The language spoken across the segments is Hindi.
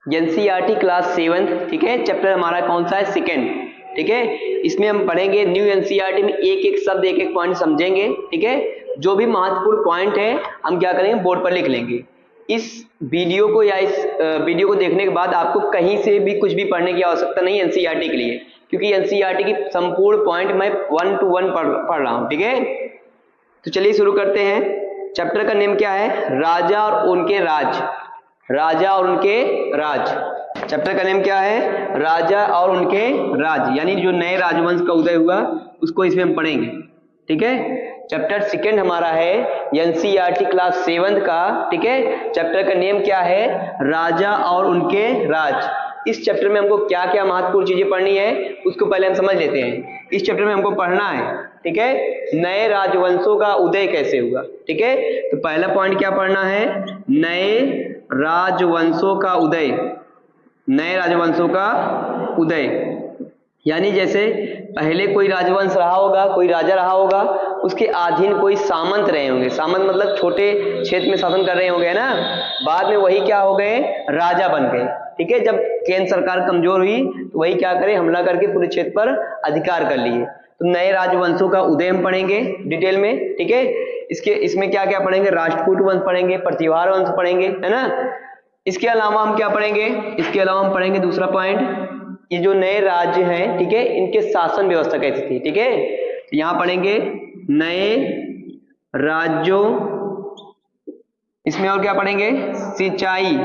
एनसीईआरटी क्लास 7, ठीक है। चैप्टर हमारा कौन सा है? सेकेंड, ठीक है। इसमें हम पढ़ेंगे न्यू एनसीईआरटी में एक एक शब्द एक एक पॉइंट समझेंगे, ठीक है। जो भी महत्वपूर्ण पॉइंट है हम क्या करेंगे, बोर्ड पर लिख लेंगे। इस वीडियो को या इस वीडियो को देखने के बाद आपको कहीं से भी कुछ भी पढ़ने की आवश्यकता नहीं है एनसीईआरटी के लिए, क्योंकि एनसीईआरटी की संपूर्ण पॉइंट मैं 1 to 1 पढ़ रहा हूं, ठीक है। तो चलिए शुरू करते हैं। चैप्टर का नेम क्या है? राजा और उनके राज। राजा और उनके राज। चैप्टर का नेम क्या है? राजा और उनके राज, यानी जो नए राजवंश का उदय हुआ उसको इसमें हम पढ़ेंगे, ठीक है। चैप्टर सेकेंड हमारा है एनसीईआरटी क्लास 7 का, ठीक है। चैप्टर का नेम क्या है? राजा और उनके राज। इस चैप्टर में हमको क्या क्या महत्वपूर्ण चीजें पढ़नी है उसको पहले हम समझ लेते हैं। इस चैप्टर में हमको पढ़ना है, ठीक है, नए राजवंशों का उदय कैसे हुआ, ठीक है। तो पहला पॉइंट क्या पढ़ना है? नए राजवंशों का उदय। नए राजवंशों का उदय, यानी जैसे पहले कोई राजवंश रहा होगा, कोई राजा रहा होगा, उसके अधीन कोई सामंत रहे होंगे। सामंत मतलब छोटे क्षेत्र में शासन कर रहे होंगे, है ना। बाद में वही क्या हो गए? राजा बन गए, ठीक है। जब केंद्र सरकार कमजोर हुई तो वही क्या करे? हमला करके पूरे क्षेत्र पर अधिकार कर लिए। तो नए राजवंशों का उदय हम पढ़ेंगे डिटेल में, ठीक है। इसमें क्या क्या पढ़ेंगे? राष्ट्रकूट वंश पढ़ेंगे, प्रतिहार वंश पढ़ेंगे, है ना। इसके अलावा हम क्या पढ़ेंगे? इसके अलावा हम पढ़ेंगे दूसरा पॉइंट, ये जो नए राज्य हैं, ठीक है, इनके शासन व्यवस्था कैसी थी, ठीक है। तो यहां पढ़ेंगे नए राज्यों। इसमें और क्या पढ़ेंगे? सिंचाई,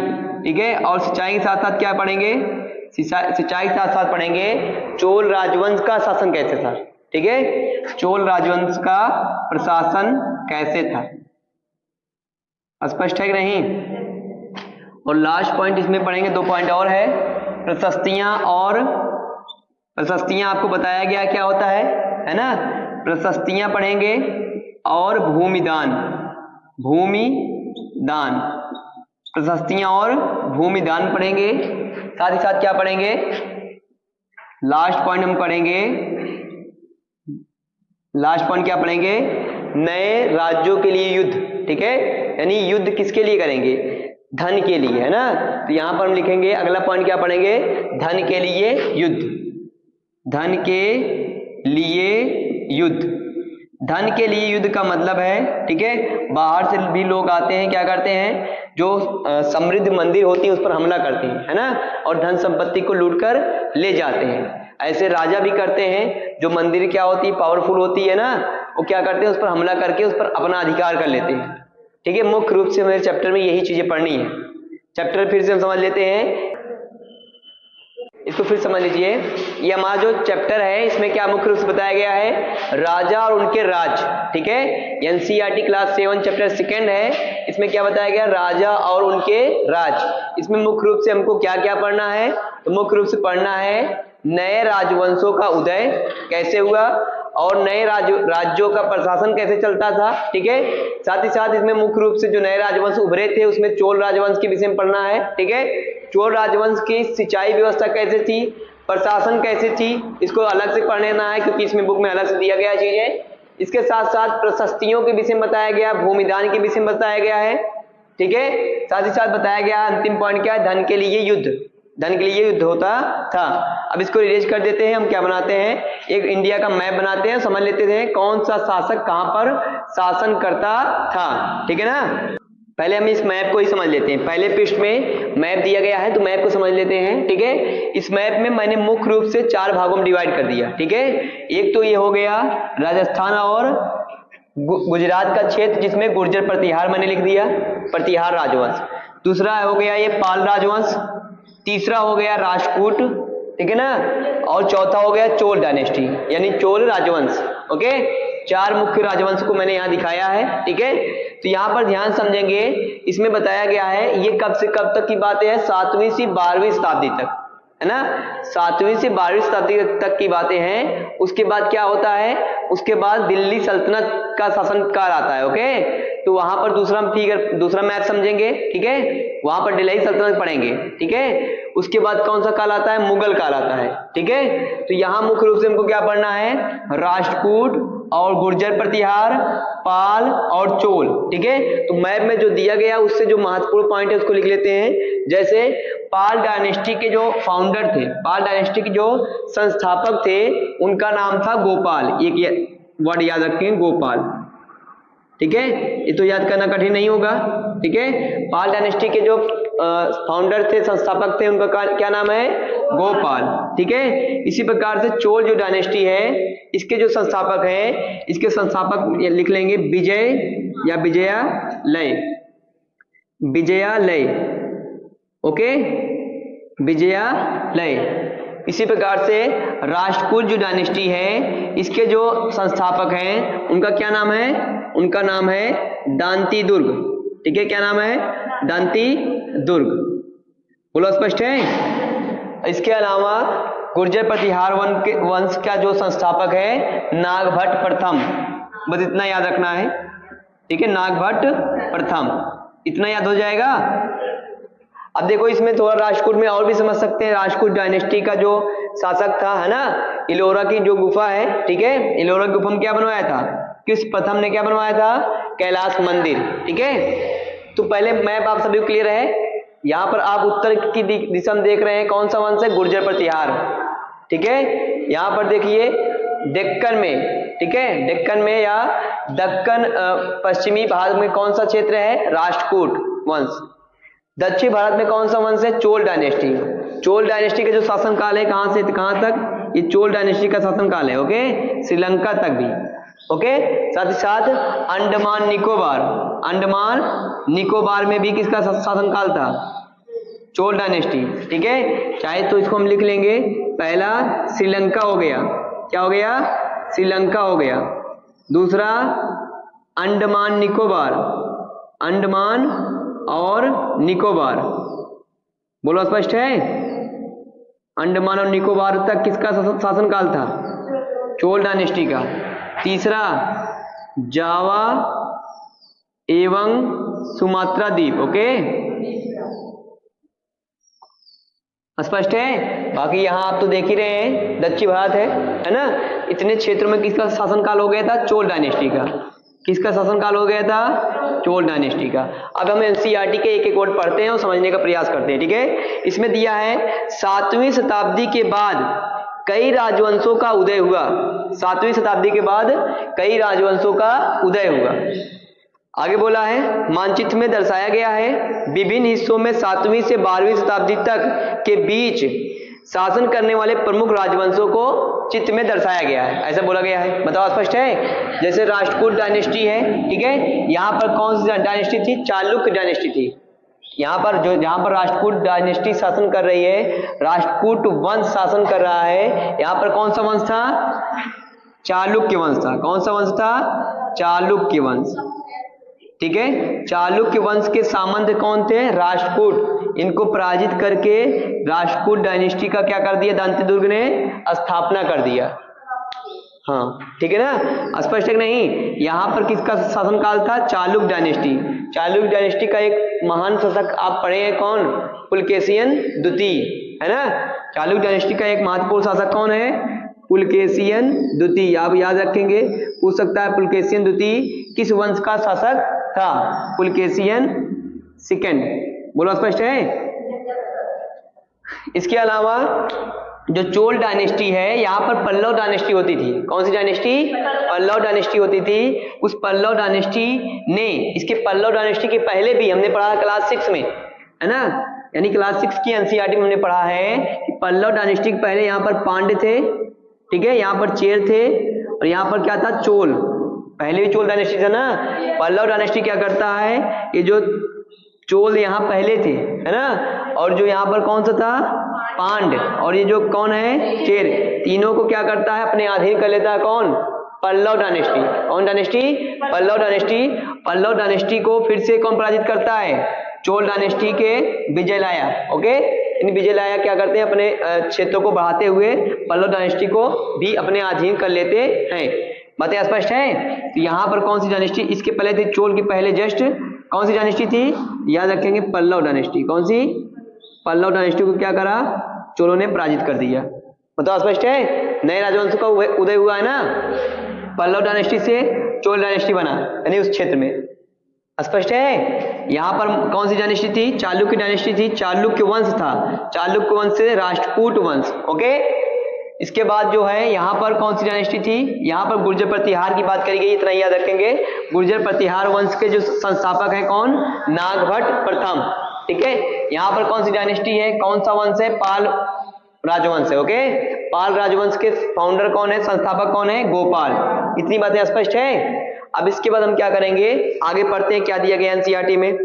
ठीक है। और सिंचाई के साथ साथ क्या पढ़ेंगे? सिंचाई के साथ साथ पढ़ेंगे चोल राजवंश का शासन कैसे था, ठीक है। चोल राजवंश का प्रशासन कैसे था, स्पष्ट है कि नहीं। और लास्ट पॉइंट इसमें पढ़ेंगे, 2 पॉइंट और है, प्रशस्तियां। और प्रशस्तियां आपको बताया गया क्या होता है ना। प्रशस्तियां पढ़ेंगे और भूमिदान। भूमिदान, प्रशस्तियां और भूमिदान पढ़ेंगे। साथ ही साथ क्या पढ़ेंगे? लास्ट पॉइंट हम पढ़ेंगे, लास्ट पॉइंट क्या पढ़ेंगे? नए राज्यों के लिए युद्ध, ठीक है। यानी युद्ध किसके लिए करेंगे? धन के लिए, है ना। तो यहां पर हम लिखेंगे अगला पॉइंट क्या पढ़ेंगे? धन के लिए युद्ध। धन के लिए युद्ध। धन के लिए युद्ध का मतलब है, ठीक है, बाहर से भी लोग आते हैं, क्या करते हैं? जो समृद्ध मंदिर होती है उस पर हमला करते हैं, है ना, और धन संपत्ति को लूट कर ले जाते हैं। ऐसे राजा भी करते हैं, जो मंदिर क्या होती है, पावरफुल होती है ना, वो क्या करते हैं? उस पर हमला करके उस पर अपना अधिकार कर लेते हैं, ठीक है। मुख्य रूप से मेरे चैप्टर में यही चीजें पढ़नी है। चैप्टर फिर से हम समझ लेते हैं, इसको फिर समझ लीजिए। ये हमारा जो चैप्टर है इसमें क्या मुख्य रूप से बताया गया है? राजा और उनके राज, ठीक है। एनसीईआरटी क्लास 7 चैप्टर सेकेंड है। इसमें क्या बताया गया? राजा और उनके राज। इसमें मुख्य रूप से हमको क्या क्या पढ़ना है? तो मुख्य रूप से पढ़ना है नए राजवंशों का उदय कैसे हुआ और नए राज्यों का प्रशासन कैसे चलता था, ठीक है। साथ ही साथ इसमें मुख्य रूप से जो नए राजवंश उभरे थे उसमें चोल राजवंश के विषय में पढ़ना है, ठीक है। चोल राजवंश की सिंचाई व्यवस्था कैसे थी, प्रशासन कैसे थी, इसको अलग से पढ़ना है क्योंकि इसमें बुक में अलग से दिया गया चीज है। इसके साथ साथ प्रशस्तियों के विषय में बताया गया, भूमिदान के विषय में बताया गया है, ठीक है। साथ ही साथ बताया गया अंतिम पॉइंट क्या है? धन के लिए युद्ध। धन के लिए युद्ध होता था। अब इसको इरेज कर देते हैं। हम क्या बनाते हैं? एक इंडिया का मैप बनाते हैं, समझ लेते हैं कौन सा शासक कहां पर शासन करता था, ठीक है ना। पहले हम इस मैप को ही समझ लेते हैं। पहले पृष्ठ में मैप दिया गया है तो मैप को समझ लेते हैं, ठीक है। इस मैप में मैंने मुख्य रूप से 4 भागों में डिवाइड कर दिया, ठीक है। एक तो ये हो गया राजस्थान और गुजरात का क्षेत्र जिसमें गुर्जर प्रतिहार मैंने लिख दिया, प्रतिहार राजवंश। दूसरा हो गया ये पाल राजवंश। तीसरा हो गया राष्ट्रकूट, ठीक है ना। और चौथा हो गया चोल डायनेस्टी यानी चोल राजवंश, ओके। 4 मुख्य राजवंश को मैंने यहाँ दिखाया है, ठीक है। तो यहाँ पर ध्यान समझेंगे, इसमें बताया गया है ये कब से कब तक की बातें हैं? 7वीं से 12वीं शताब्दी तक, है ना। 7वीं से 12वीं शताब्दी तक की बातें हैं। उसके बाद क्या होता है? उसके बाद दिल्ली सल्तनत का शासनकाल आता है, ओके। तो वहां पर दूसरा मैप समझेंगे, ठीक है। वहां पर दिल्ली सल्तनत पढ़ेंगे, ठीक है। उसके बाद कौन सा काल आता है? मुगल काल आता है, ठीक है। तो यहाँ मुख्य रूप से हमको क्या पढ़ना है? राष्ट्रकूट और गुर्जर प्रतिहार, पाल और चोल। ठीक है, तो मैप में जो दिया गया उससे जो महत्वपूर्ण पॉइंट है उसको लिख लेते हैं। जैसे पाल डायनेस्टी के जो फाउंडर थे, पाल डायनेस्टी के जो संस्थापक थे, उनका नाम था गोपाल। ये वर्ड याद रखें, गोपाल। ठीक है, ये तो याद करना कठिन नहीं होगा। ठीक है, पाल डायनेस्टी के जो फाउंडर थे, संस्थापक थे, उनका क्या नाम है? गोपाल। ठीक है, इसी प्रकार से चोल जो डायनेस्टी है, इसके जो संस्थापक हैं, इसके संस्थापक लिख लेंगे विजय या विजयालय, विजयालय। ओके, विजयालय। इसी प्रकार से राष्ट्रकूट जो डायनेस्टी है, इसके जो संस्थापक हैं, उनका क्या नाम है? उनका नाम है दांती दुर्ग। ठीक है, क्या नाम है? दांती दुर्ग। बोलो, स्पष्ट है? इसके अलावा गुर्जर प्रतिहार वंश का जो संस्थापक है नागभट्ट प्रथम, बस इतना याद रखना है। ठीक है, नागभट्ट प्रथम, इतना याद हो जाएगा। अब देखो, इसमें थोड़ा राष्ट्रकूट में और भी समझ सकते हैं। राष्ट्रकूट डायनेस्टी का जो शासक था, है ना, इलोरा की जो गुफा है, ठीक है, इलोरा की गुफा में क्या बनवाया था? किस प्रथम ने क्या बनवाया था? कैलाश मंदिर। ठीक है, तो पहले मैप आप सभी को क्लियर है। यहाँ पर आप उत्तर की दिशा में देख रहे हैं, कौन सा वंश है? गुर्जर प्रतिहार। ठीक है, यहाँ पर देखिए डेक्कन में, ठीक है, डेक्कन में या दक्कन पश्चिमी भारत में कौन सा क्षेत्र है? राष्ट्रकूट वंश। दक्षिण भारत में कौन सा वंश है? चोल डायनेस्टी। चोल डायनेस्टी का जो शासन काल है, कहां से कहां तक? ये चोल डायनेस्टी का शासन काल है। ओके, श्रीलंका तक भी। ओके, साथ ही साथ अंडमान निकोबार, अंडमान निकोबार में भी किसका शासन काल था? चोल डायनेस्टी। ठीक है, चाहे तो इसको हम लिख लेंगे, पहला श्रीलंका हो गया, क्या हो गया? श्रीलंका हो गया। दूसरा अंडमान निकोबार, अंडमान और निकोबार। बोलो, स्पष्ट है? अंडमान और निकोबार तक किसका शासन काल था? चोल डायनेस्टी का। तीसरा जावा एवं सुमात्रा द्वीप। ओके, स्पष्ट है? बाकी यहाँ आप तो देख ही रहे हैं, दक्षिण भारत है ना, इतने क्षेत्रों में किसका शासन काल हो गया था? चोल डायनेस्टी का। किसका शासन काल हो गया था? चोल डायनेस्टी का। अब हम एनसीईआरटी के एक एक वर्ड पढ़ते हैं और समझने का प्रयास करते हैं। ठीक है, इसमें दिया है 7वीं शताब्दी के बाद कई राजवंशों का उदय हुआ। 7वीं शताब्दी के बाद कई राजवंशों का उदय हुआ। आगे बोला है, मानचित्र में दर्शाया गया है विभिन्न हिस्सों में 7वीं से 12वीं शताब्दी तक के बीच शासन करने वाले प्रमुख राजवंशों को चित्र में दर्शाया गया है। ऐसा बोला गया है, बताओ, स्पष्ट है? जैसे राष्ट्रकूट डायनेस्टी है, ठीक है, यहाँ पर कौन सी डायनेस्टी थी? चालुक्य डायनेस्टी थी। यहाँ पर जहाँ पर राष्ट्रकूट डायनेस्टी शासन कर रही है, राष्ट्रकूट वंश शासन कर रहा है, यहाँ पर कौन सा वंश था? चालुक्य वंश था। कौन सा वंश था? चालुक्य वंश। ठीक है, चालुक्य वंश के सामंत कौन थे? राष्ट्रकूट। इनको पराजित करके राष्ट्रकूट डायनेस्टी का क्या कर दिया? दांती दुर्ग ने स्थापना कर दिया। हाँ, ठीक है ना, स्पष्ट है नहीं? यहाँ पर किसका शासनकाल था? चालुक्य डायनेस्टी। चालुक्य डायनेस्टी का एक महान शासक आप पढ़े हैं, कौन? पुलकेशियन द्वितीय, है ना। चालुक्य डायनेस्टी का एक महत्वपूर्ण शासक कौन है? पुलकेशियन द्वितीय। आप याद रखेंगे, पूछ सकता है पुलकेशियन द्वितीय किस वंश का शासक था? पुलकेशियन सेकंड। बोलो, स्पष्ट है? इसके अलावा जो चोल डायनेस्टी है, यहाँ पर पल्लव डायनेस्टी होती थी। कौन सी डायनेस्टी? पल्लव डायनेस्टी होती थी। उस पल्लव डायनेस्टी ने, इसके पल्लव डायनेस्टी के पहले भी हमने पढ़ा क्लास 6 में, है ना, यानी क्लास 6 की एनसीईआरटी में हमने पढ़ा है कि पल्लव डायनेस्टी के पहले यहाँ पर पांड्य थे, ठीक है, यहाँ पर चेर थे, और यहाँ पर क्या था? चोल। पहले भी चोल डायनेस्टी था ना। पल्लव डायनेस्टी क्या करता है, ये जो चोल यहाँ पहले थे, है ना, और जो यहाँ पर कौन सा था? पांड्य, और ये जो कौन है? चेर। तीनों को क्या करता है? अपने अधीन कर लेता है। कौन? पल्लव डायनेस्टी। कौन dynasty? Pallava dynasty. Pallava dynasty को फिर से कौन पराजित करता है? चोल डायनेस्टी के विजयलाया। ओके, इन विजयलाया क्या करते हैं? अपने क्षेत्रों को बढ़ाते हुए पल्लव डायनेस्टी को भी अपने अधीन कर लेते हैं। बातें स्पष्ट है? तो यहाँ पर कौन सी डायनेस्टी? इसके पहले थी चोल की पहले जस्ट कौन सी डायनेस्टी थी? याद रखेंगे, पल्लव डायनेस्टी। कौन सी? पल्लव डायनेस्टी को क्या करा? चोलों ने पराजित कर दिया। मतलब स्पष्ट है? नए राजवंश का उदय हुआ है ना। पल्लव डायनेस्टी से चोल डायनेस्टी बना, यानी उस क्षेत्र में। स्पष्ट है। यहाँ पर कौन सी डायनेस्टी थी? चालुक्य डायनेस्टी थी, चालुक्य वंश था, चालुक्य वंश से राष्ट्रकूट वंश। ओके, इसके बाद जो है यहाँ पर कौन सी डायनेस्टी थी? यहाँ पर गुर्जर प्रतिहार की बात करी गई, इतना याद रखेंगे। गुर्जर प्रतिहार वंश के जो संस्थापक हैं कौन? नागभट्ट प्रथम। ठीक है, यहाँ पर कौन सी डायनेस्टी है, कौन सा वंश है? पाल राजवंश है। ओके, पाल राजवंश के फाउंडर कौन है, संस्थापक कौन है? गोपाल। इतनी बातें स्पष्ट है। अब इसके बाद हम क्या करेंगे, आगे पढ़ते हैं क्या दिया गया एनसीईआरटी में।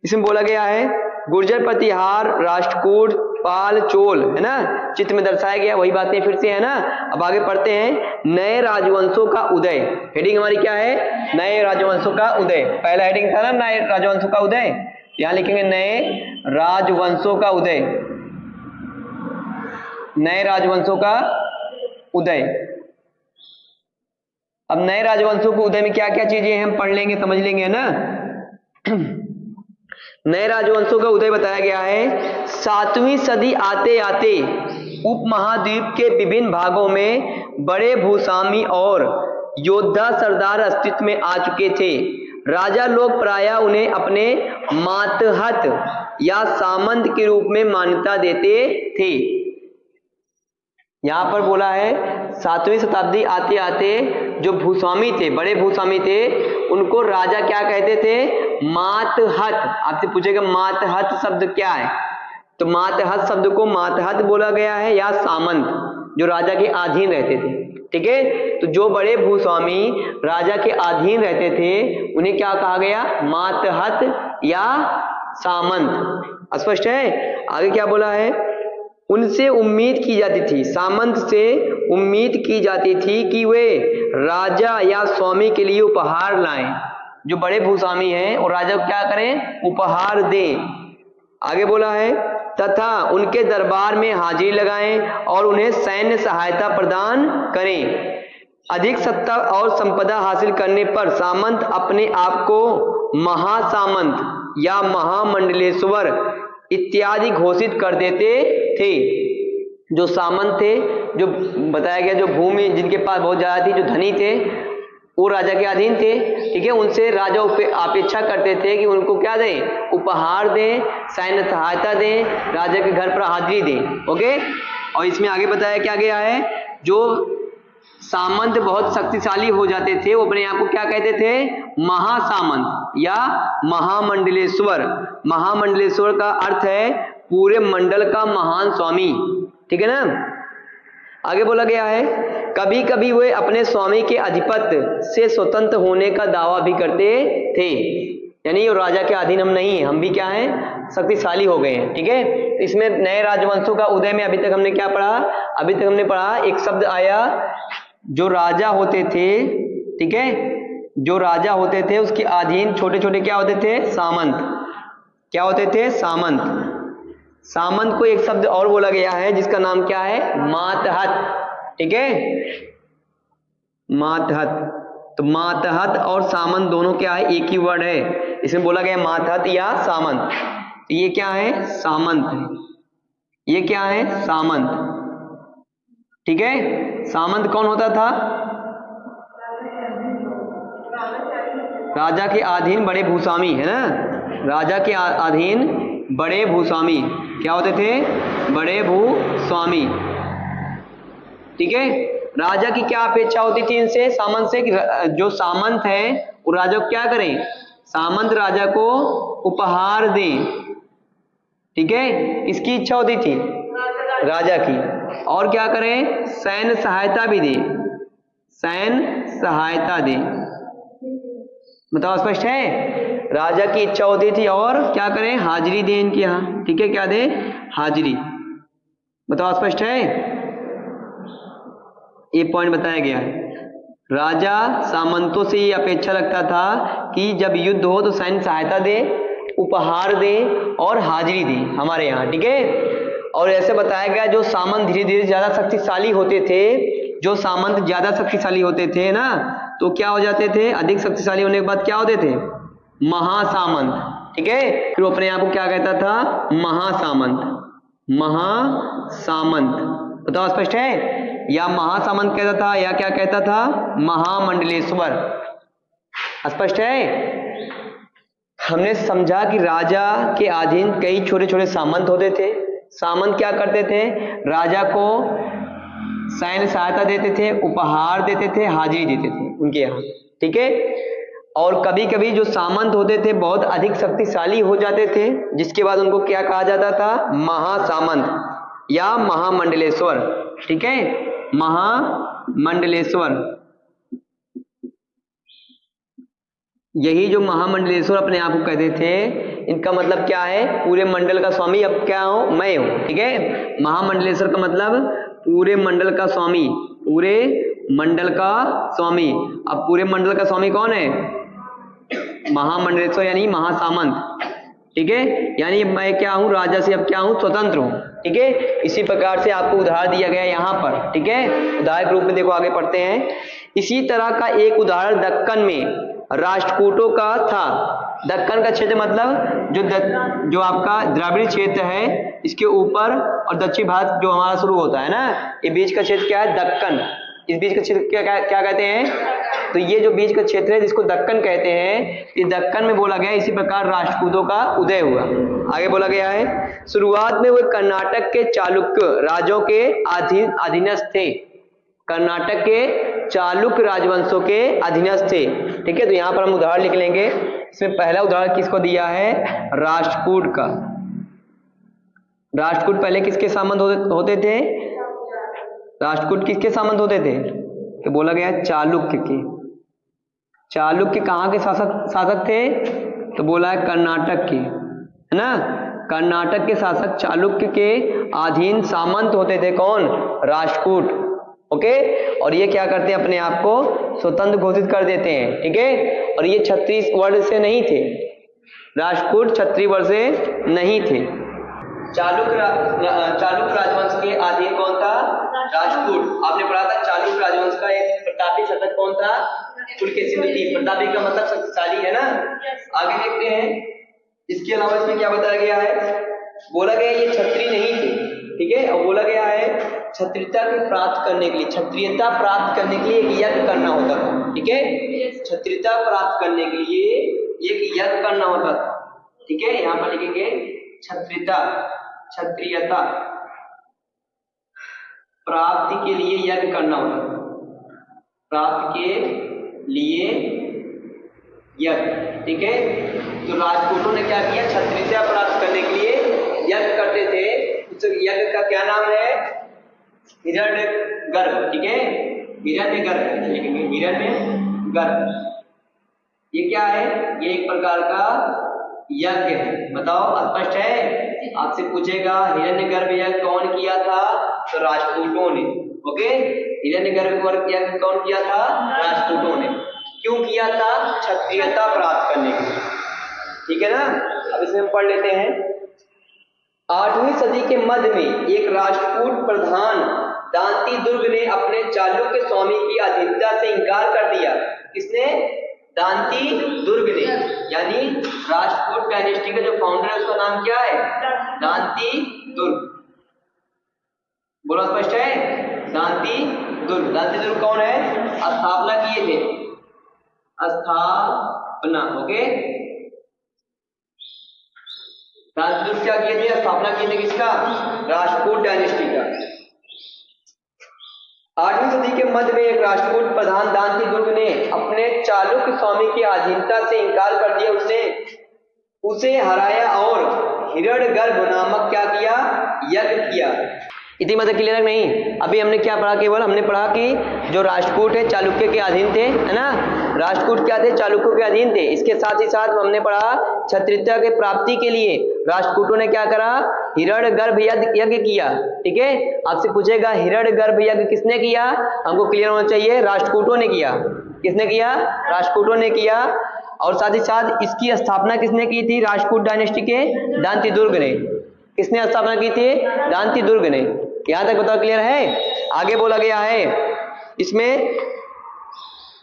इसमें बोला गया है गुर्जर प्रतिहार, राष्ट्रकूट, पाल, चोल, है ना, चित्र में दर्शाया गया, वही बातें फिर से, है ना। अब आगे पढ़ते हैं नए राजवंशों का उदय। हेडिंग हमारी क्या है? नए राजवंशों का उदय। पहला हेडिंग था ना नए राजवंशों का उदय, यहाँ लिखेंगे नए राजवंशों का उदय, नए राजवंशों का उदय। अब नए राजवंशों के उदय में क्या क्या चीजें हम पढ़ लेंगे, समझ लेंगे, है ना। नए राजवंशों का उदय बताया गया है 7वीं सदी आते आते उपमहाद्वीप के विभिन्न भागों में बड़े भूस्वामी और योद्धा सरदार अस्तित्व में आ चुके थे। राजा लोग प्रायः उन्हें अपने मातहत या सामंत के रूप में मान्यता देते थे। यहाँ पर बोला है 7वीं शताब्दी आते आते जो भूस्वामी थे, बड़े भूस्वामी थे, उनको राजा क्या कहते थे? मातहत। आपसे पूछेगा मातहत शब्द क्या है, तो मातहत शब्द को मातहत बोला गया है या सामंत, जो राजा के अधीन रहते थे। ठीक है, तो जो बड़े भूस्वामी राजा के अधीन रहते थे उन्हें क्या कहा गया? मातहत या सामंत। स्पष्ट है। आगे क्या बोला है? उनसे उम्मीद की जाती थी, सामंत से उम्मीद की जाती थी कि वे राजा या स्वामी के लिए उपहार लाएं। जो बड़े भूस्वामी हैं और राजा को क्या करें? उपहार दें। आगे बोला है तथा उनके दरबार में हाजिरी लगाएं और उन्हें सैन्य सहायता प्रदान करें। अधिक सत्ता और संपदा हासिल करने पर सामंत अपने आप को महासामंत या महामंडलेश्वर इत्यादि घोषित कर देते थे। जो सामंत थे, जो बताया गया, जो भूमि जिनके पास बहुत ज्यादा थी, जो धनी थे, वो राजा के अधीन थे। ठीक है, उनसे राजा अपेक्षा करते थे कि उनको क्या दें? उपहार दें, सैन्य सहायता दें, राजा के घर पर हाजिरी दें। ओके, और इसमें आगे बताया क्या गया है, जो सामंत बहुत शक्तिशाली हो जाते थे वो अपने आप को क्या कहते थे? महासामंत या महामंडलेश्वर। महामंडलेश्वर का अर्थ है पूरे मंडल का महान स्वामी। ठीक है ना। आगे बोला गया है कभी कभी वे अपने स्वामी के अधिपत्य से स्वतंत्र होने का दावा भी करते थे, यानी राजा के अधीन हम नहीं है, हम भी क्या हैं? शक्तिशाली हो गए हैं। ठीक है, तो इसमें नए राजवंशों का उदय में अभी तक हमने क्या पढ़ा? अभी तक हमने पढ़ा एक शब्द आया, जो राजा होते थे, ठीक है, जो राजा होते थे उसके अधीन छोटे छोटे क्या होते थे? सामंत। क्या होते थे? सामंत। सामंत को एक शब्द और बोला गया है जिसका नाम क्या है? मातहत। ठीक है, मातहत। तो मातहत और सामंत दोनों क्या है? एक ही वर्ड है। इसमें बोला गया मातहत या सामंत। ये क्या है? सामंत। ये क्या है? सामंत। ठीक है, सामंत कौन होता था? राजा के अधीन बड़े भूस्वामी, है ना। राजा के अधीन बड़े भूस्वामी क्या होते थे? बड़े भूस्वामी। ठीक है, राजा की क्या अपेक्षा होती थी इनसे, सामंत से? जो सामंत है वो राजा को क्या करें? सामंत राजा को उपहार दें। ठीक है, इसकी इच्छा होती थी राजा की। और क्या करें? सैन्य सहायता भी दे, सैन्य सहायता दे। बताओ, स्पष्ट है। राजा की इच्छा होती थी और क्या करें? हाजिरी दें इनके यहाँ। ठीक है, क्या दे? हाजिरी। बताओ, स्पष्ट है। ये पॉइंट बताया गया है। राजा सामंतों से ये अपेक्षा रखता था कि जब युद्ध हो तो सैन्य सहायता दे, उपहार दे और हाजिरी दे हमारे यहाँ। ठीक है, और ऐसे बताया गया जो सामंत धीरे धीरे ज्यादा शक्तिशाली होते थे, जो सामंत ज्यादा शक्तिशाली होते थे ना, तो क्या हो जाते थे? अधिक शक्तिशाली होने के बाद क्या होते थे? महासामंत। ठीक है, फिर वो अपने आप को क्या कहता था? महासामंत। महासामंत। बताओ, स्पष्ट है। या महासामंत कहता था या क्या कहता था, महामंडलेश्वर। स्पष्ट है। हमने समझा कि राजा के अधीन कई छोटे छोटे सामंत होते थे। सामंत क्या करते थे, राजा को सैन्य सहायता देते थे, उपहार देते थे, हाजिरी देते थे उनके यहाँ, ठीक है। और कभी कभी जो सामंत होते थे बहुत अधिक शक्तिशाली हो जाते थे, जिसके बाद उनको क्या कहा जाता था, महासामंत या महामंडलेश्वर, ठीक है, महामंडलेश्वर। यही जो महामंडलेश्वर अपने आप को कहते थे, इनका मतलब क्या है, पूरे मंडल का स्वामी अब क्या हूं, मैं हूं, ठीक है। महामंडलेश्वर का मतलब पूरे मंडल का स्वामी, पूरे मंडल का स्वामी। अब पूरे मंडल का स्वामी कौन है, महामंडलेश्वर यानी महासामंत, ठीक है। यानी मैं क्या हूं, राजा से अब क्या हूं, स्वतंत्र हूं, ठीक है। इसी प्रकार से आपको उदाहरण दिया गया यहाँ पर, ठीक है। उदाहरण के रूप में देखो, आगे पढ़ते हैं। इसी तरह का एक उदाहरण दक्कन में राष्ट्रकूटों का था। दक्कन का क्षेत्र मतलब जो आपका द्राविड़ क्षेत्र है, इसके ऊपर और दक्षिण भारत जो हमारा शुरू होता है ना, ये बीच का क्षेत्र क्या है, दक्कन। इस बीच का क्षेत्र क्या कहते हैं, तो ये जो बीच का क्षेत्र है जिसको दक्कन कहते हैं, ये दक्कन में बोला गया। इसी प्रकार राष्ट्रकूटों का उदय हुआ। आगे बोला गया है, शुरुआत में वे कर्नाटक के चालुक्य राजों के अधीनस्थ थे। कर्नाटक के चालुक्य राजवंशों के अधीनस्थ थे, ठीक है। तो यहाँ पर हम उदाहरण लिख लेंगे। इसमें पहला उदाहरण किसको दिया है, राष्ट्रकूट का। राष्ट्रकूट पहले किसके सामंत होते थे, राष्ट्रकूट किसके सामंत होते थे, तो बोला गया चालुक्य के। चालुक्य कहाँ के शासक थे, तो बोला है कर्नाटक के, है ना। कर्नाटक के शासक चालुक्य के अधीन सामंत होते थे कौन, राष्ट्रकूट, ओके। और ये क्या करते हैं, अपने आप को स्वतंत्र घोषित कर देते हैं, ठीक है। और ये क्षत्रिय वर्ण से नहीं थे, राष्ट्रकूट क्षत्रिय वर्ण से नहीं थे। चालुक्य राजवंश के अधीन कौन था, राष्ट्रकूट। आपने पढ़ा था चालुक्य राजवंश का एक प्रतापी शासक कौन था, पुलकेशिन द्वितीय। प्रतापी का मतलब शक्तिशाली, है ना। आगे देखते हैं, इसके अलावा इसमें क्या बताया गया है, बोला गया ये क्षत्रिय नहीं थे, ठीक है। और बोला गया है क्षत्रियता के प्राप्त करने के लिए, क्षत्रियता प्राप्त करने के लिए एक यज्ञ करना होता था, ठीक है। क्षत्रियता प्राप्त करने के लिए एक यज्ञ करना होता था, ठीक है। यहाँ पर लिखेंगे क्षत्रियता प्राप्ति के लिए यज्ञ करना होता था, प्राप्त के लिए यज्ञ, ठीक है। तो राजपूतों ने क्या किया, क्षत्रियता प्राप्त करने के लिए यज्ञ करते थे। उस यज्ञ का क्या नाम है, हिरण्यगर्भ, ठीक है। हिरण्यगर्भ लिखेंगे, हिरण्यगर्भ। ये क्या है, ये एक प्रकार का यज्ञ है। बताओ, स्पष्ट है। आपसे पूछेगा हिरण्यगर्भ यज्ञ कौन किया था, तो राजपूतों ने, ओके। हिरण्यगर्भ यज्ञ कौन किया था, राजपूतों ने। क्यों किया था, क्षत्रियता प्राप्त करने के लिए, ठीक है ना। अब इसमें हम पढ़ लेते हैं। 8वीं सदी के मध्य में एक राष्ट्रकूट प्रधान दांती दुर्ग ने अपने चालुक्य स्वामी की अधीनता से इंकार कर दिया। किसने, दांती दुर्ग ने, यानी राष्ट्रकूट डायनेस्टी का जो फाउंडर है उसका नाम क्या है, दांती दुर्ग। बोलो, स्पष्ट है। दांती दुर्ग, दांती दुर्ग कौन है, स्थापना किए थे, स्थापना, ओके। दांती दुर्ग क्या किए थे, स्थापना किए थे किसका, राष्ट्रकूट डायनेस्टी का। 8वीं सदी के मध्य में एक राष्ट्रकूट प्रधान दांती दुर्ग ने अपने चालुक्य स्वामी की अधीनता से इंकार कर दिया। उसने उसे हराया और हिरण्यगर्भ नामक क्या किया, यज्ञ किया। इतनी मतलब क्लियर नहीं। अभी हमने क्या पढ़ा, केवल हमने पढ़ा कि जो राष्ट्रकूट है चालुक्य के अधीन थे, है ना। राष्ट्रकूट क्या थे, चालुक्यों के अधीन थे। इसके साथ ही साथ हमने पढ़ा क्षत्रियता के प्राप्ति के लिए राष्ट्रकूटों ने क्या करा, हिरण्यगर्भ यज्ञ किया, ठीक है। आपसे पूछेगा हिरण्यगर्भ यज्ञ किसने किया, हमको क्लियर होना चाहिए, राष्ट्रकूटों ने किया। किसने किया, राष्ट्रकूटों ने किया। और साथ ही साथ इसकी स्थापना किसने की थी, राष्ट्रकूट डायनेस्टी के, दांती दुर्ग ने। किसने स्थापना की थी, दांती दुर्ग ने। यहां तक बताओ, क्लियर है। आगे बोला गया है इसमें,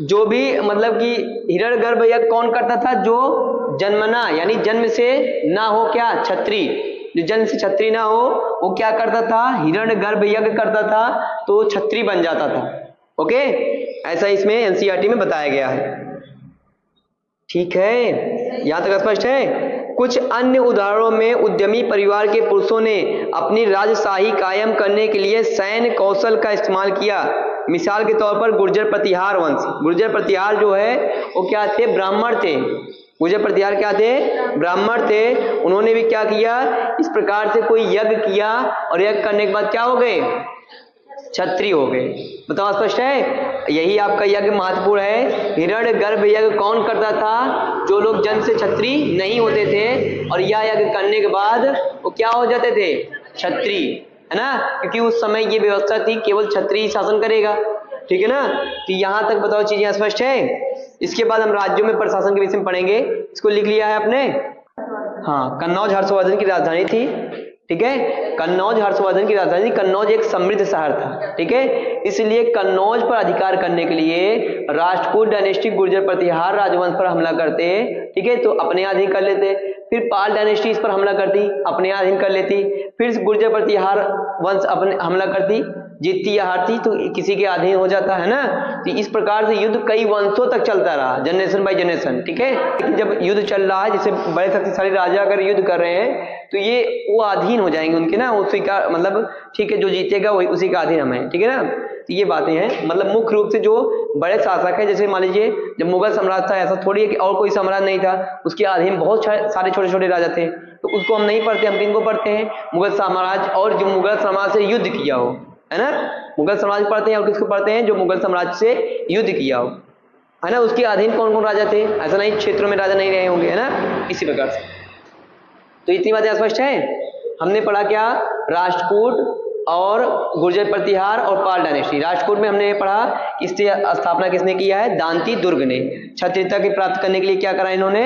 जो भी मतलब कि हिरण्यगर्भ यज्ञ कौन करता था, जो जन्मना यानी जन्म से ना हो क्या, क्षत्रिय, जो जन्म से छत्री ना हो वो क्या करता था, हिरण्यगर्भ यज्ञ करता था तो छत्री बन जाता था। ओके, ऐसा इसमें एनसीईआरटी में बताया गया है। ठीक है, यहां तक स्पष्ट है। कुछ अन्य उदाहरणों में उद्यमी परिवार के पुरुषों ने अपनी राजशाही कायम करने के लिए सैन्य कौशल का इस्तेमाल किया। मिसाल के तौर पर गुर्जर प्रतिहार वंश। गुर्जर प्रतिहार जो है वो क्या थे, ब्राह्मण थे। गुर्जर प्रतिहार क्या थे, ब्राह्मण थे। उन्होंने भी क्या किया, इस प्रकार से कोई यज्ञ किया और यज्ञ करने के बाद क्या हो गए, छत्री हो गए। बताओ स्पष्ट है। यही आपका यज्ञ महत्वपूर्ण है। हिरण्यगर्भ यज्ञ कौन करता था, जो लोग जन्म से छत्री नहीं होते थे, और यह यज्ञ करने के बाद वो क्या हो जाते थे, छत्री, है ना, क्योंकि उस समय ये व्यवस्था थी केवल छत्री ही शासन करेगा। ठीक है ना, तो यहां तक बताओ चीजें स्पष्ट है। इसके बाद हम राज्यों में प्रशासन के विषय में पढ़ेंगे। इसको लिख लिया है आपने। हाँ, कन्नौज हर्षवर्धन की राजधानी थी। ठीक है, कन्नौज हर्षवर्धन की राजधानी। कन्नौज एक समृद्ध शहर था। ठीक है, इसलिए कन्नौज पर अधिकार करने के लिए राष्ट्रकूट डायनेस्टी गुर्जर प्रतिहार राजवंश पर हमला करते। ठीक है, तो अपने अधीन कर लेते। फिर पाल डायनेस्टी इस पर हमला करती, अपने अधीन कर लेती। फिर गुर्जर प्रतिहार वंश अपने हमला करती, जीतती या हारती तो किसी के अधीन हो जाता है ना। तो इस प्रकार से युद्ध कई वंशों तक चलता रहा, जनरेशन बाय जनरेशन। ठीक है, लेकिन जब युद्ध चल रहा है, जैसे बड़े शक्तिशाली राजा अगर युद्ध कर रहे हैं तो ये वो अधीन हो जाएंगे उनके ना, उसी का मतलब ठीक है, जो जीतेगा वही उसी का अधीन हमें। ठीक है ना, तो ये बातें हैं। मतलब मुख्य रूप से जो बड़े शासक है, जैसे मान लीजिए जब मुगल साम्राज्य था, ऐसा थोड़ी है कि और कोई साम्राज्य नहीं था, उसके अधीन बहुत सारे छोटे छोटे राजा थे, तो उसको हम नहीं पढ़ते। हम किनको पढ़ते हैं, मुगल साम्राज्य, और जो मुगल साम्राज्य से युद्ध किया हो, है ना। मुगल साम्राज्य पढ़ते हैं और किसको पढ़ते हैं, जो मुगल साम्राज्य से युद्ध किया हो, है ना। उसके अधीन कौन कौन राजा थे, ऐसा नहीं क्षेत्रों में राजा नहीं रहे होंगे, है ना, इसी प्रकार से। तो इतनी बातें स्पष्ट है। हमने पढ़ा क्या, राष्ट्रकूट और गुर्जर प्रतिहार और पाल डायनेस्टी। राष्ट्रकूट में हमने पढ़ा कि इसकी स्थापना किसने किया है, दांती दुर्ग ने। क्षत्रियता की प्राप्त करने के लिए क्या करा इन्होंने,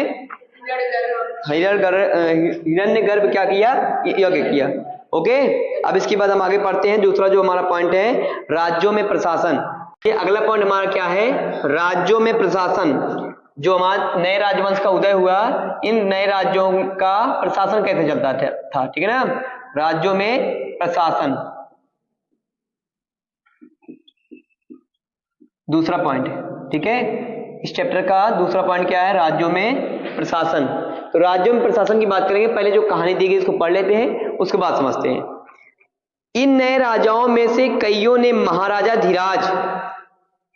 हिरण्यगर्भ क्या किया, यज्ञ किया। ओके, अब इसके बाद हम आगे पढ़ते हैं। दूसरा जो हमारा पॉइंट है, राज्यों में प्रशासन। ये अगला पॉइंट हमारा क्या है, राज्यों में प्रशासन। जो हमारे नए राजवंश का उदय हुआ, इन नए राज्यों का प्रशासन कैसे चलता था। ठीक है ना, राज्यों में प्रशासन दूसरा पॉइंट है। ठीक है, इस चैप्टर का दूसरा पॉइंट क्या है, राज्यों में प्रशासन। तो राज्यों में प्रशासन की बात करेंगे। पहले जो कहानी दी गई इसको पढ़ लेते हैं, उसके बाद समझते हैं। इन नए राजाओं में से कईयों ने महाराजा धीराज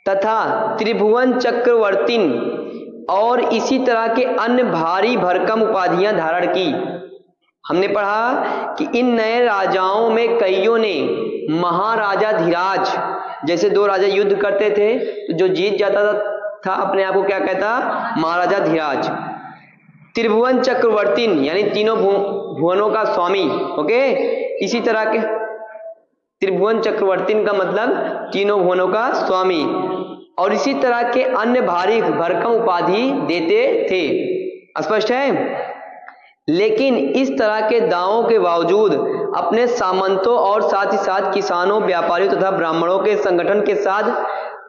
तथा त्रिभुवन चक्रवर्तीन और इसी तरह के अन्य भारी भरकम उपाधियां धारण की। हमने पढ़ा कि इन नए राजाओं में कईयों ने महाराजा धीराज, जैसे दो राजा युद्ध करते थे तो जो जीत जाता था अपने आप को क्या कहता, महाराजा धीराज। त्रिभुवन चक्रवर्तीन यानी तीनों भुवनों का स्वामी। ओके, इसी तरह के त्रिभुवन चक्रवर्तीन का मतलब तीनों भुवनों का स्वामी, और इसी तरह के अन्य भारी भरकम उपाधि देते थे। स्पष्ट है। लेकिन इस तरह के दावों के बावजूद अपने सामंतों और साथ ही साथ किसानों, व्यापारियों तथा ब्राह्मणों के संगठन के साथ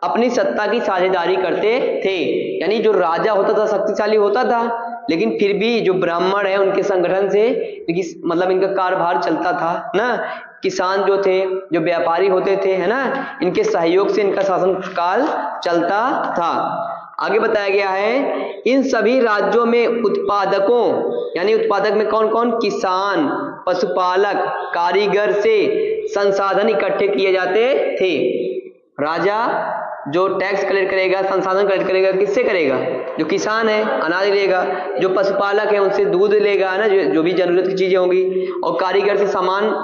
अपनी सत्ता की साझेदारी करते थे। यानी जो राजा होता था शक्तिशाली होता था, लेकिन फिर भी जो ब्राह्मण है उनके संगठन से मतलब इनका कार्यभार चलता था ना। किसान जो थे, जो व्यापारी होते थे, है ना, इनके सहयोग से इनका शासन काल चलता था। आगे बताया गया है, इन सभी राज्यों में उत्पादकों, यानी उत्पादक में कौन कौन, किसान, पशुपालक, कारीगर से संसाधन इकट्ठे किए जाते थे। राजा जो टैक्स कलेक्ट करेगा, संसाधन कलेक्ट करेगा, किससे करेगा, जो किसान है अनाज लेगा, जो पशुपालक है उनसे दूध लेगा ना, जो भी जरूरत की चीजें होंगी, और कारीगर से सामान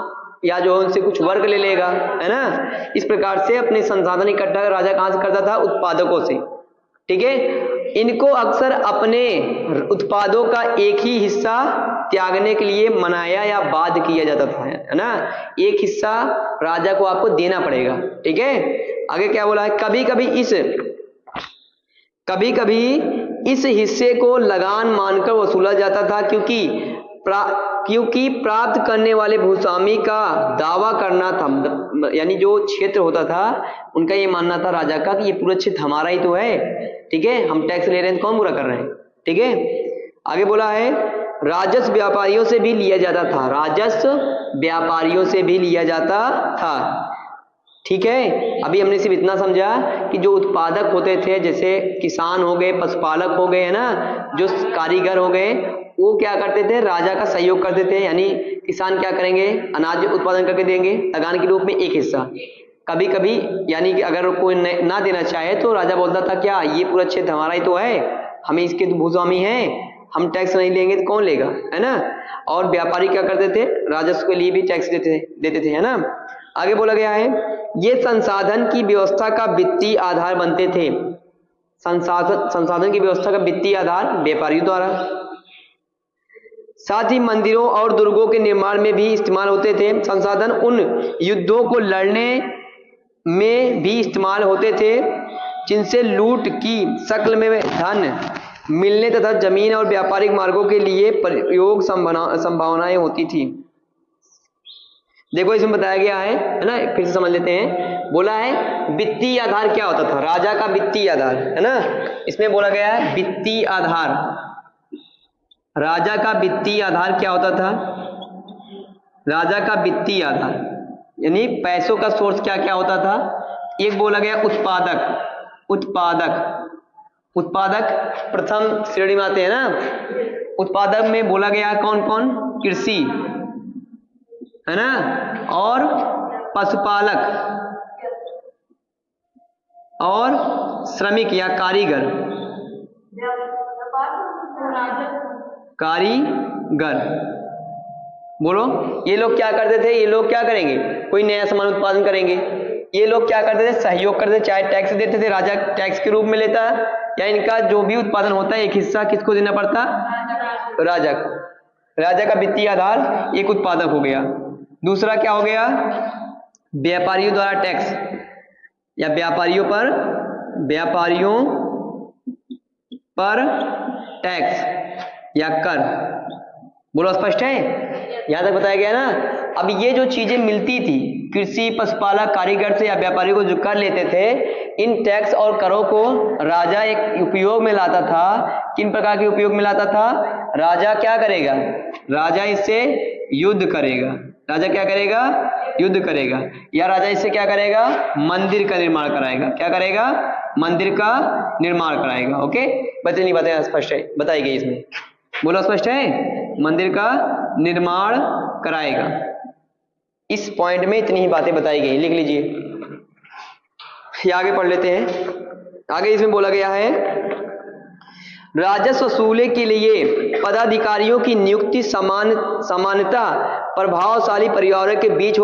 या जो उनसे कुछ वर्क ले लेगा, है ना। इस प्रकार से अपने संसाधन इकट्ठा राजा कहां से करता था, उत्पादकों से। ठीक है, इनको अक्सर अपने उत्पादों का एक ही हिस्सा त्यागने के लिए मनाया या बाध्य किया जाता था, है ना। एक हिस्सा राजा को आपको देना पड़ेगा। ठीक है, आगे क्या बोला है, कभी कभी इस हिस्से को लगान मानकर वसूला जाता था, क्योंकि प्राप्त करने वाले भूस्वामी का दावा करना था, यानी जो क्षेत्र होता था उनका ये मानना था राजा का कि ये पूरा क्षेत्र हमारा ही तो है। ठीक है, हम टैक्स ले रहे हैं तो कौन बुरा कर रहे हैं। ठीक है, आगे बोला है, राजस्व व्यापारियों से भी लिया जाता था, राजस्व व्यापारियों से भी लिया जाता था। ठीक है, अभी हमने सिर्फ इतना समझा कि जो उत्पादक होते थे, जैसे किसान हो गए, पशुपालक हो गए, है ना, जो कारीगर हो गए, वो क्या करते थे, राजा का सहयोग करते थे। यानी किसान क्या करेंगे, अनाज उत्पादन करके देंगे लगान के रूप में एक हिस्सा। कभी कभी यानी कि अगर कोई ना देना चाहे तो राजा बोलता था, क्या ये पूरा क्षेत्र हमारा ही तो है, हमें इसके तो भूस्वामी हैं, हम टैक्स नहीं लेंगे तो कौन लेगा, है ना। और व्यापारी क्या करते थे, राजस्व के लिए भी टैक्स देते थे, है ना। आगे बोला गया है, ये संसाधन की व्यवस्था का वित्तीय आधार बनते थे। संसाधन की व्यवस्था का वित्तीय आधार व्यापारियों द्वारा। साथ ही मंदिरों और दुर्गों के निर्माण में भी इस्तेमाल होते थे। संसाधन उन युद्धों को लड़ने में भी इस्तेमाल होते थे जिनसे लूट की शक्ल में धन मिलने तथा जमीन और व्यापारिक मार्गों के लिए प्रयोग संभावनाएं होती थी। देखो इसमें बताया गया है ना, फिर से समझ लेते हैं। बोला है वित्तीय आधार क्या होता था, राजा का वित्तीय आधार, है ना। इसमें बोला गया है वित्तीय आधार, राजा का वित्तीय आधार क्या होता था, राजा का वित्तीय आधार यानी पैसों का सोर्स क्या क्या होता था। एक बोला गया उत्पादक, उत्पादक प्रथम श्रेणी में आते हैं ना। उत्पादक में बोला गया कौन कौन, कृषि, है ना, और पशुपालक और श्रमिक या कारीगर, बोलो। ये लोग क्या करते थे, ये लोग क्या करेंगे, कोई नया सामान उत्पादन करेंगे, ये लोग क्या करते थे, सहयोग करते थे, चाहे टैक्स देते थे, राजा टैक्स के रूप में लेता, या इनका जो भी उत्पादन होता है एक हिस्सा किसको देना पड़ता, राजा को। राजा का वित्तीय आधार एक उत्पादक हो गया। दूसरा क्या हो गया, व्यापारियों द्वारा टैक्स या व्यापारियों पर टैक्स या कर। बोलो स्पष्ट है, यहां तक बताया गया ना। अब ये जो चीजें मिलती थी कृषि, पशुपालक, कारीगर से या व्यापारी को जो कर लेते थे, इन टैक्स और करों को राजा एक उपयोग में लाता था। किन प्रकार के उपयोग में लाता था, राजा क्या करेगा, राजा इससे युद्ध करेगा, राजा क्या करेगा, युद्ध करेगा, या राजा इससे क्या करेगा, मंदिर का निर्माण कराएगा। क्या करेगा, मंदिर का निर्माण कराएगा। ओके, बच्चे नहीं बताया, स्पष्ट है, बताई गई इसमें, बोलो स्पष्ट है, मंदिर का निर्माण कराएगा। इस पॉइंट में इतनी ही बातें बताई गई, लिख लीजिए। ये आगे पढ़ लेते हैं। आगे इसमें बोला गया है, राजस्व वसूले के लिए पदाधिकारियों की नियुक्ति सामान्यतः प्रभावशाली परिवारों के बीच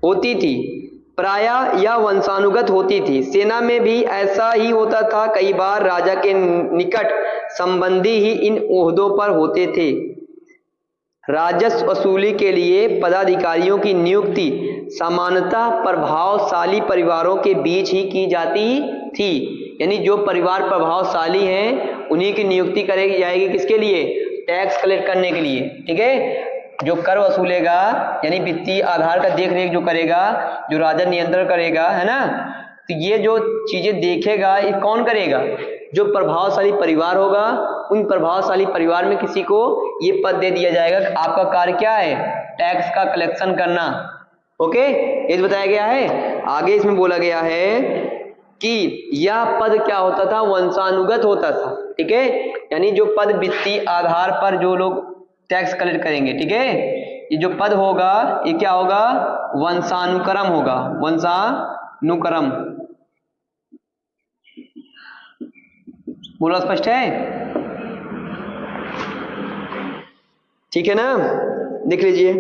होती थी, प्रायः यह वंशानुगत होती थी। सेना में भी ऐसा ही होता था, कई बार राजा के निकट संबंधी ही इन ओहदों पर होते थे। राजस्व वसूली के लिए पदाधिकारियों की नियुक्ति सामान्यतः प्रभावशाली परिवारों के बीच ही की जाती थी। यानी जो परिवार प्रभावशाली हैं उन्हीं की नियुक्ति करी जाएगी, किसके लिए, टैक्स कलेक्ट करने के लिए। ठीक है, जो कर वसूलेगा यानी वित्तीय आधार का देख रेख जो करेगा, जो राजा नियंत्रण करेगा, है ना, तो ये जो चीजें देखेगा ये कौन करेगा, जो प्रभावशाली परिवार होगा, उन प्रभावशाली परिवार में किसी को ये पद दे दिया जाएगा, आपका कार्य क्या है, टैक्स का कलेक्शन करना। ओके, ये बताया गया है। आगे इसमें बोला गया है कि यह पद क्या होता था, वंशानुगत होता था। ठीक है, यानी जो पद वित्तीय आधार पर जो लोग टैक्स कलेक्ट करेंगे, ठीक है, ये जो पद होगा ये क्या होगा, वंशानुक्रम होगा, वंशानुक्रम। बोलो स्पष्ट है, ठीक है ना, देख लीजिए।